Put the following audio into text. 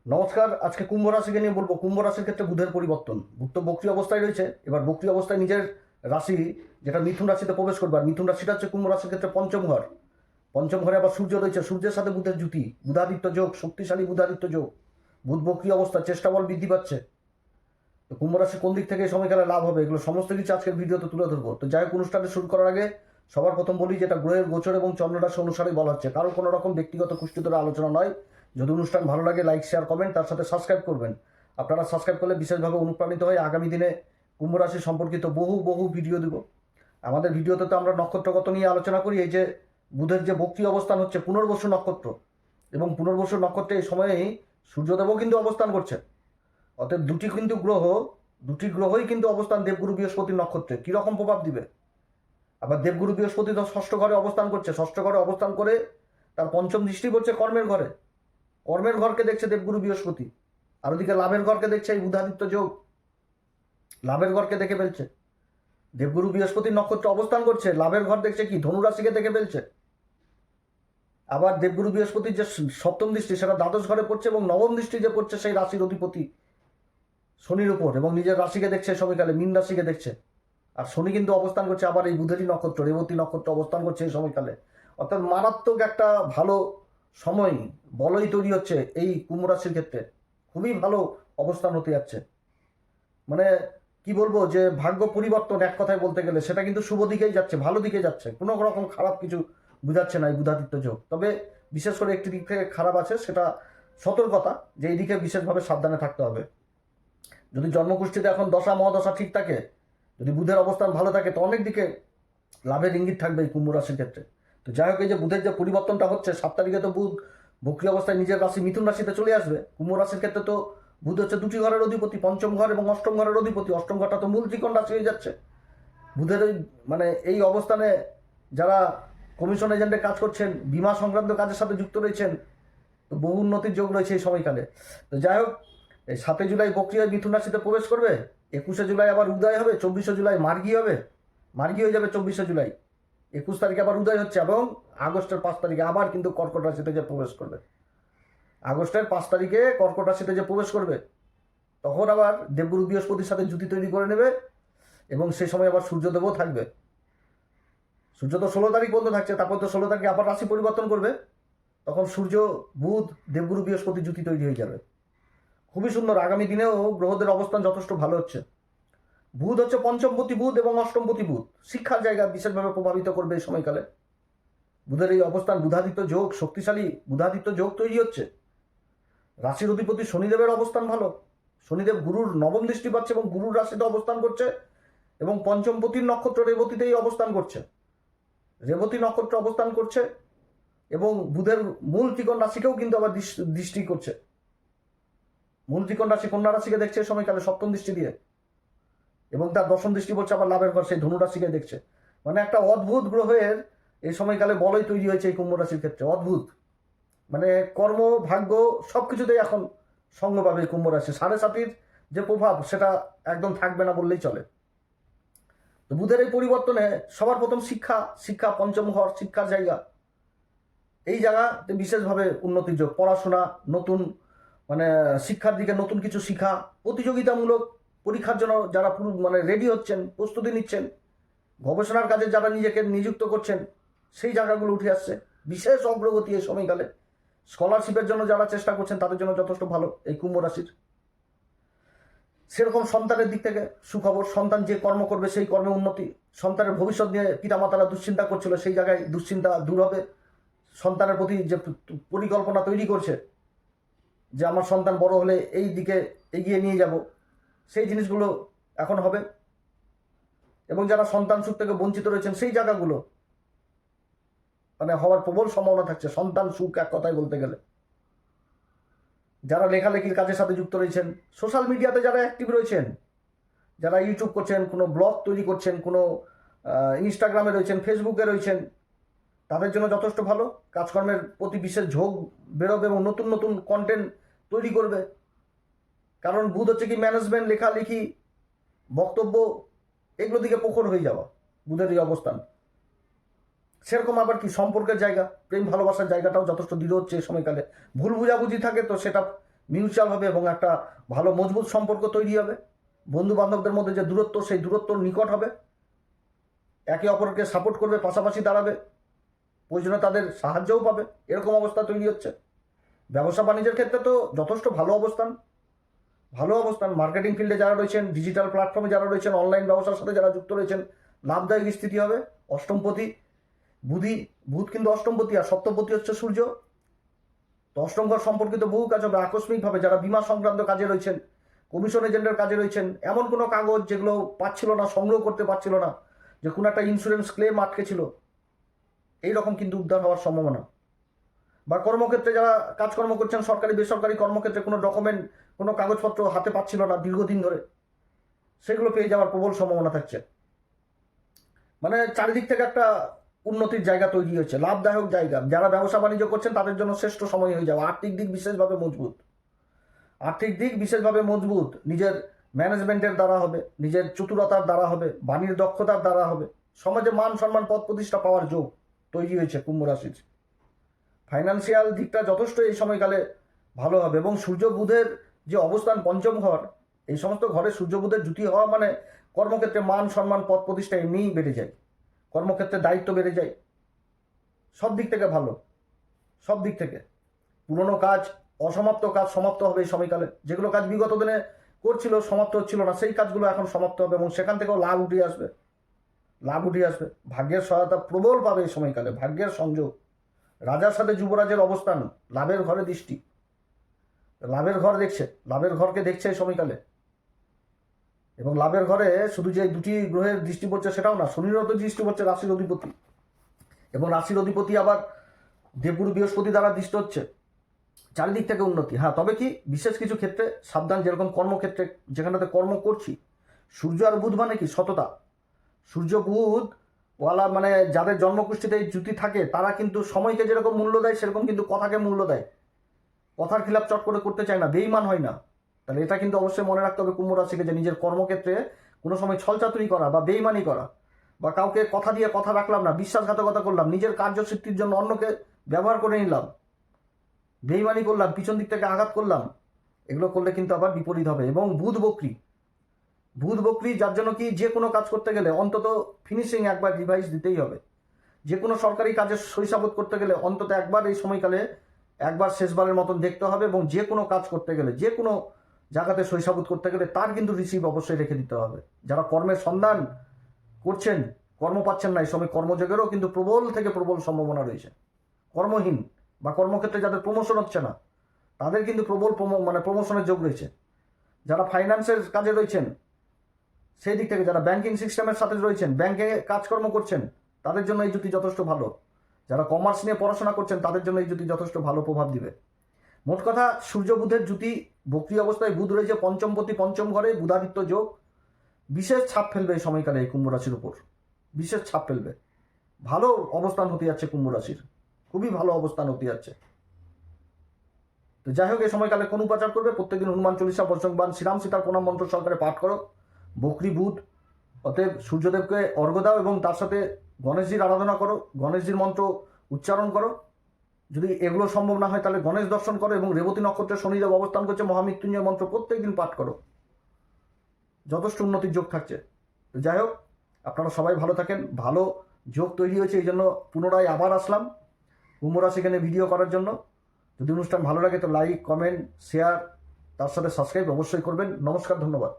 নমস্কার। আজকে কুম্ভ রাশিকে নিয়ে বলবো। কুম্ভ রাশির ক্ষেত্রে বুধের পরিবর্তন। বুধ তো বক্রী অবস্থায় রয়েছে, এবার বক্রী অবস্থায় নিজের রাশি যেটা মিথুন রাশিতে প্রবেশ করবে। আর মিথুন রাশিটা হচ্ছে কুম্ভ রাশির ক্ষেত্রে পঞ্চম ঘর। পঞ্চম ঘরে আবার সূর্য রয়েছে, সূর্যের সাথে বুধের জুতি, বুধাদিত্য যোগ, শক্তিশালী বুধাদিত্য যোগ। বুধ বক্রী অবস্থা, চেষ্টা বল বৃদ্ধি পাচ্ছে। তো কুম্ভ রাশি কোন দিক থেকে এই সময়কালে লাভ হবে, এগুলো সমস্ত কিছু আজকের ভিডিওতে তুলে ধরবো। তো যাই হোক, অনুষ্ঠানে শুরু করার আগে সবার প্রথম বলি, যেটা গ্রহের গোচর এবং চন্দ্র রাশি অনুসারেই বলা হচ্ছে, কারো কোনো রকম ব্যক্তিগত কুষ্ঠিতর আলোচনা নয়। যদি অনুষ্ঠান ভালো লাগে, লাইক শেয়ার কমেন্ট, তার সাথে সাবস্ক্রাইব করবেন। আপনারা সাবস্ক্রাইব করলে বিশেষভাবে অনুপ্রাণিত হয়ে আগামী দিনে কুম্ভ রাশি সম্পর্কিত বহু বহু ভিডিও দেব। আমাদের ভিডিওতে তো আমরা নক্ষত্রগত নিয়ে আলোচনা করি। এই যে বুধের যে বক্রী অবস্থান হচ্ছে পুনর্বসু নক্ষত্র, এবং পুনর্বসু নক্ষত্রে এই সময়েই সূর্যদেবও কিন্তু অবস্থান করছে। অতএব দুটি গ্রহই কিন্তু অবস্থান দেবগুরু বৃহস্পতির নক্ষত্রে। কিরকম প্রভাব দিবে? আবার দেবগুরু বৃহস্পতি তো ষষ্ঠ ঘরে অবস্থান করছে। ষষ্ঠ ঘরে অবস্থান করে তার পঞ্চম দৃষ্টি পড়ছে কর্মের ঘরে। কর্মের ঘরকে দেখছে দেবগুরু বৃহস্পতি। আর ওদিকে লাভের ঘরকে দেখছে এই বুধাদিত্য যোগ, লাভের ঘরকে দেখে ফেলছে। দেবগুরু বৃহস্পতির নক্ষত্র অবস্থান করছে, লাভের ঘর দেখছে কি ধনু রাশিকে দেখে ফেলছে। আবার দেবগুরু বৃহস্পতির যে সপ্তম দৃষ্টি সেটা দ্বাদশ ঘরে পড়ছে, এবং নবম দৃষ্টি যে পড়ছে সেই রাশির অধিপতি শনির উপর, এবং নিজের রাশিকে দেখছে সময়কালে, মীন রাশিকে দেখছে। আর শনি কিন্তু অবস্থান করছে আবার এই বুধেরই নক্ষত্র, রেবতী নক্ষত্র অবস্থান করছে এই সময়কালে। অর্থাৎ মারাত্মক একটা ভালো সময়, বলয় তৈরি হচ্ছে এই কুম্ভ রাশির ক্ষেত্রে। খুবই ভালো অবস্থান হতে যাচ্ছে। মানে কি বলবো, যে ভাগ্য পরিবর্তন এক কথায় বলতে গেলে সেটা কিন্তু শুভ দিকেই যাচ্ছে, ভালো দিকে যাচ্ছে। কোনো রকম খারাপ কিছু বুঝাচ্ছে না এই বুধাদিত্য যোগ। তবে বিশেষ করে একটি দিক থেকে খারাপ আছে, সেটা সতর্কতা, যে এই দিকে বিশেষভাবে সাবধানে থাকতে হবে। যদি জন্মকুষ্ঠিতে এখন দশা মহাদশা ঠিক থাকে, যদি বুধের অবস্থান ভালো থাকে, তো অনেক দিকে লাভের ইঙ্গিত থাকবে এই কুম্ভ রাশির ক্ষেত্রে। তো যাই হোক, এই যে বুধের যে পরিবর্তনটা হচ্ছে, 7 তারিখে তো বুধ বক্রী অবস্থায় নিজের রাশি মিথুন রাশিতে চলে আসবে। কুম্ভ রাশির ক্ষেত্রে তো বুধ হচ্ছে দুটি ঘরের অধিপতি, পঞ্চম ঘর এবং অষ্টম ঘরের অধিপতি। অষ্টম ঘরটা তো মূল ত্রিকোণ রাশি হয়ে যাচ্ছে। বুধের ওই মানে এই অবস্থানে যারা কমিশন এজেন্টে কাজ করছেন, বিমা সংক্রান্ত কাজের সাথে যুক্ত রয়েছেন, তো বহু উন্নতির যোগ রয়েছে এই সময়কালে। তো যাই হোক, এই 7 জুলাই বক্রী হয়ে মিথুন রাশিতে প্রবেশ করবে। 21 জুলাই আবার উদয় হবে। 24 জুলাই মার্গী হবে, মার্গী হয়ে যাবে 24 জুলাই। 21 তারিখে আবার উদয় হচ্ছে, এবং আগস্টের 5 তারিখে আবার কিন্তু কর্কট রাশিতে যে প্রবেশ করবে। আগস্টের 5 তারিখে কর্কট রাশিতে যে প্রবেশ করবে, তখন আবার দেবগুরু বৃহস্পতির সাথে জুতি তৈরি করে নেবে, এবং সেই সময় আবার সূর্যদেবও থাকবে। সূর্য তো 16 তারিখ পর্যন্ত থাকছে, তারপর তো 16 তারিখে আবার রাশি পরিবর্তন করবে। তখন সূর্য, বুধ, দেবগুরু বৃহস্পতি জুতি তৈরি হয়ে যাবে। খুবই সুন্দর। আগামী দিনেও গ্রহদের অবস্থান যথেষ্ট ভালো হচ্ছে। বুধ হচ্ছে পঞ্চমপতি বুধ এবং অষ্টমপতি বুধ, শিক্ষার জায়গা বিশেষভাবে প্রভাবিত করবে এই সময়কালে। বুধের এই অবস্থান, বুধাদিত্য যোগ, শক্তিশালী বুধাদিত্য যোগ তৈরি হচ্ছে। রাশির অধিপতি শনিদেবের অবস্থান ভালো। শনিদেব গুরুর নবম দৃষ্টি পাচ্ছে এবং গুরুর রাশিতে অবস্থান করছে, এবং পঞ্চমপতির নক্ষত্র রেবতীতেই অবস্থান করছে। রেবতী নক্ষত্র অবস্থান করছে, এবং বুধের মূল ত্রিকোণ রাশিকেও কিন্তু আবার দৃষ্টি করছে। মূল ত্রিকোণ রাশি কন্যা রাশিকে দেখছে এই সময়কালে সপ্তম দৃষ্টি দিয়ে, এবং তার দশম দৃষ্টি পড়ছে আবার লাভের ঘর সেই ধনু রাশিকে দেখছে। মানে একটা অদ্ভুত গ্রহের এই সময়কালে বলয় তৈরি হয়েছে এই কুম্ভ রাশির ক্ষেত্রে। অদ্ভুত, মানে কর্ম, ভাগ্য সবকিছুতেই এখন সঙ্গ পাবে এই কুম্ভ রাশি। 7.5-এর যে প্রভাব সেটা একদম থাকবে না বললেই চলে। তো বুধের এই পরিবর্তনে সবার প্রথম শিক্ষা, শিক্ষা পঞ্চম ঘর, শিক্ষার জায়গা, এই জায়গাতে বিশেষভাবে উন্নতির যোগ। পড়াশোনা, নতুন মানে শিক্ষার দিকে নতুন কিছু শিখা, প্রতিযোগিতামূলক পরীক্ষার জন্য যারা মানে রেডি হচ্ছেন, প্রস্তুতি নিচ্ছেন, গবেষণার কাজে যারা নিজেকে নিযুক্ত করছেন, সেই জায়গাগুলো উঠে আসছে। বিশেষ অগ্রগতি এই সময়কালে। স্কলারশিপের জন্য যারা চেষ্টা করছেন তাদের জন্য যথেষ্ট ভালো এই কুম্ভ রাশির। সেরকম সন্তানের দিক থেকে সুখবর, সন্তান যে কর্ম করবে সেই কর্মে উন্নতি। সন্তানের ভবিষ্যৎ নিয়ে পিতামাতারা দুশ্চিন্তা করছিল, সেই জায়গায় দুশ্চিন্তা দূর হবে। সন্তানের প্রতি যে পরিকল্পনা তৈরি করছে, যে আমার সন্তান বড় হলে এই দিকে এগিয়ে নিয়ে যাব, সেই জিনিসগুলো এখন হবে। এবং যারা সন্তান সুখ থেকে বঞ্চিত রয়েছেন, সেই জায়গাগুলো মানে হওয়ার প্রবল সম্ভাবনা থাকছে। সন্তান সুখ এক কথায় বলতে গেলে। যারা লেখালেখির কাজের সাথে যুক্ত রয়েছেন, সোশ্যাল মিডিয়াতে যারা অ্যাক্টিভ রয়েছেন, যারা ইউটিউব করছেন, কোনো ব্লগ তৈরি করছেন, কোনো ইনস্টাগ্রামে রয়েছেন, ফেসবুকে রয়েছেন, তাদের জন্য যথেষ্ট ভালো। কাজকর্মের প্রতি বিশেষ ঝোঁক বেরোবে, এবং নতুন নতুন কন্টেন্ট তৈরি করবে। কারণ বুধ হচ্ছে কি ম্যানেজমেন্ট, লেখালেখি, বক্তব্য, এগুলো দিকে প্রখর হয়ে যাওয়া বুধের এই অবস্থান। সেরকম আবার কি সম্পর্কের জায়গা, প্রেম ভালোবাসার জায়গাটাও যথেষ্ট দৃঢ় হচ্ছে এই সময়কালে। ভুল বুঝাবুঝি থাকে তো সেটা মিউচুয়াল হবে এবং একটা ভালো মজবুত সম্পর্ক তৈরি হবে। বন্ধু বান্ধবদের মধ্যে যে দূরত্ব, সেই দূরত্ব নিকট হবে, একে অপরকে সাপোর্ট করবে, পাশাপাশি দাঁড়াবে, প্রয়োজনে তাদের সাহায্যও পাবে, এরকম অবস্থা তৈরি হচ্ছে। ব্যবসা বাণিজ্যের ক্ষেত্রে তো যথেষ্ট ভালো অবস্থান। মার্কেটিং ফিল্ডে যারা রয়েছেন, ডিজিটাল প্ল্যাটফর্মে যারা রয়েছেন, অনলাইন ব্যবসার সাথে যারা যুক্ত রয়েছেন, লাভদায়ক স্থিতি হবে। অষ্টমপতি বুধ কিন্তু অষ্টমপতি, আর সপ্তমপতি হচ্ছে সূর্য। তো অষ্টম ঘর সম্পর্কিত বহু কাজ হবে আকস্মিকভাবে। যারা বিমা সংক্রান্ত কাজে রয়েছেন, কমিশন এজেন্টের কাজে রয়েছেন, এমন কোনো কাগজ যেগুলো পাচ্ছিল না, সংগ্রহ করতে পারছিল না, যে কোনো একটা ইন্স্যুরেন্স ক্লেম আটকে ছিল, এইরকম কিন্তু উদ্ধার হওয়ার সম্ভাবনা। বা কর্মক্ষেত্রে যারা কাজকর্ম করছেন, সরকারি বেসরকারি কর্মক্ষেত্রে কোনো ডকুমেন্ট, কোনো কাগজপত্র হাতে পাচ্ছিল না দীর্ঘদিন ধরে, সেগুলো পেয়ে যাওয়ার প্রবল সম্ভাবনা থাকছে। মানে চারিদিক থেকে একটা উন্নতির জায়গা তৈরি হয়েছে, লাভদায়ক জায়গা। যারা ব্যবসা বাণিজ্য করছেন তাদের জন্য শ্রেষ্ঠ সময় হয়ে যাবে। আর্থিক দিক বিশেষভাবে মজবুত, নিজের ম্যানেজমেন্টের দ্বারা হবে, নিজের চতুরতার দ্বারা হবে, বাণীর দক্ষতার দ্বারা হবে। সমাজে মান সম্মান পদ প্রতিষ্ঠা পাওয়ার যোগ তৈরি হয়েছে কুম্ভ রাশির। ফাইন্যান্সিয়াল দিকটা যথেষ্ট এই সময়কালে ভালো হবে। এবং সূর্য বুধের যে অবস্থান পঞ্চম ঘর, এই সমস্ত ঘরে সূর্য বুধের জুতি হওয়া মানে কর্মক্ষেত্রে মান সম্মান পদ প্রতিষ্ঠা এমনিই বেড়ে যায়, কর্মক্ষেত্রে দায়িত্ব বেড়ে যায়, সব দিক থেকে ভালো। সব দিক থেকে পুরনো কাজ, অসমাপ্ত কাজ সমাপ্ত হবে এই সময়কালে। যেগুলো কাজ বিগত দিনে করছিল, সমাপ্ত হচ্ছিল না, সেই কাজগুলো এখন সমাপ্ত হবে এবং সেখান থেকেও লাভ উঠিয়ে আসবে। ভাগ্যের সহায়তা প্রবল পাবে এই সময়কালে, ভাগ্যের সংযোগ। রাজার সাথে যুবরাজের অবস্থান, লাভের ঘরে দৃষ্টি, লাভের ঘরকে দেখছে এই সময়কালে। এবং লাভের ঘরে শুধু যে দুটি গ্রহের দৃষ্টি পড়ছে সেটাও না, শনিরও তো দৃষ্টি পড়ছে, রাশির অধিপতি। এবং রাশির অধিপতি আবার দেবগুরু বৃহস্পতি দ্বারা দৃষ্ট হচ্ছে। চারিদিক থেকে উন্নতি। হ্যাঁ, তবে কি বিশেষ কিছু ক্ষেত্রে সাবধান। যেরকম কর্মক্ষেত্রে, যেখানেতে কর্ম করছি, সূর্য আর বুধ মানে কি সততা। সূর্য বুধ ওয়ালা মানে যাদের জন্মকুষ্ঠিতে এই জুতি থাকে, তারা কিন্তু সময়কে যেরকম মূল্য দেয়, সেরকম কিন্তু কথাকে মূল্য দেয়। কথার খিলাপ চট করে করতে চায় না, বেঈমান হয় না। তাহলে এটা কিন্তু অবশ্যই মনে রাখতে হবে কুম্ভ রাশিকে, যে নিজের কর্মক্ষেত্রে কোনো সময় ছলচাতুরি করা বা বেঈমানি করা, বা কাউকে কথা দিয়ে কথা রাখলাম না, বিশ্বাসঘাতকতা করলাম, নিজের কার্যসিদ্ধির জন্য অন্যকে ব্যবহার করে নিলাম, বেঈমানি করলাম, পিছন দিক থেকে আঘাত করলাম, এগুলো করলে কিন্তু আবার বিপরীত হবে। এবং বুধ বক্রী, যার জন্য কি যে কোনো কাজ করতে গেলে অন্তত ফিনিশিং একবার রিভাইজ দিতেই হবে। যে কোনো সরকারি কাজে সইসাবত করতে গেলে অন্তত একবার এই সময়কালে একবার শেষবারের মতন দেখতে হবে। এবং যে কোনো কাজ করতে গেলে, যে কোনো জায়গাতে সইসাবত করতে গেলে তার কিন্তু রিসিভ অবশ্যই রেখে দিতে হবে। যারা কর্মের সন্ধান করছেন, কর্ম পাচ্ছেন না, এই সময় কর্মযোগেরও কিন্তু প্রবল থেকে প্রবল সম্ভাবনা রয়েছে। কর্মহীন বা কর্মক্ষেত্রে যাদের প্রমোশন হচ্ছে না, তাদের কিন্তু প্রবল প্রমোশনের যোগ রয়েছে। যারা ফাইন্যান্সের কাজে রয়েছেন, সেই দিক থেকে যারা ব্যাংকিং সিস্টেমের সাথে রয়েছেন, ব্যাংকে কাজকর্ম করছেন, তাদের জন্য এই জুতি যথেষ্ট ভালো। যারা কমার্স নিয়ে পড়াশোনা করছেন, তাদের জন্য এই জুতি যথেষ্ট ভালো প্রভাব দিবে। মোট কথা, সূর্য বুধের জুতি, বক্রী অবস্থায় বুধ রয়েছে পঞ্চমপতি, পঞ্চম ঘরে, বুধাদিত্য যোগ বিশেষ ছাপ ফেলবে এই সময়কালে এই কুম্ভ রাশির উপর, বিশেষ ছাপ ফেলবে। ভালো অবস্থান হতে যাচ্ছে কুম্ভ রাশির, খুবই ভালো অবস্থান হতে যাচ্ছে। তো যাই হোক, এই সময়কালে কোন উপাচার করবে? প্রত্যেকদিন হনুমান চল্লিশা, বজরংবাণ, শ্রীরাম সীতার প্রণাম মন্ত্র সহকারে পাঠ করো। বক্রী বুধ, অতএব সূর্যদেবকে অর্ঘ্য দাও এবং তার সাথে গণেশজির আরাধনা করো, গণেশজির মন্ত্র উচ্চারণ করো। যদি এগুলো সম্ভব না হয় তাহলে গণেশ দর্শন করো। এবং রেবতী নক্ষত্রে শনিদেব অবস্থান করছে, মহামৃত্যুঞ্জয় মন্ত্র প্রত্যেকদিন পাঠ করো, যথেষ্ট উন্নতির যোগ থাকছে। তো যাই হোক, আপনারা সবাই ভালো থাকেন। ভালো যোগ তৈরি হয়েছে, এই জন্য পুনরায় আবার আসলাম কুম্ভ রাশিকে নিয়ে ভিডিও করার জন্য। যদি অনুষ্ঠান ভালো লাগে তো লাইক, কমেন্ট, শেয়ার, তার সাথে সাবস্ক্রাইব অবশ্যই করবেন। নমস্কার, ধন্যবাদ।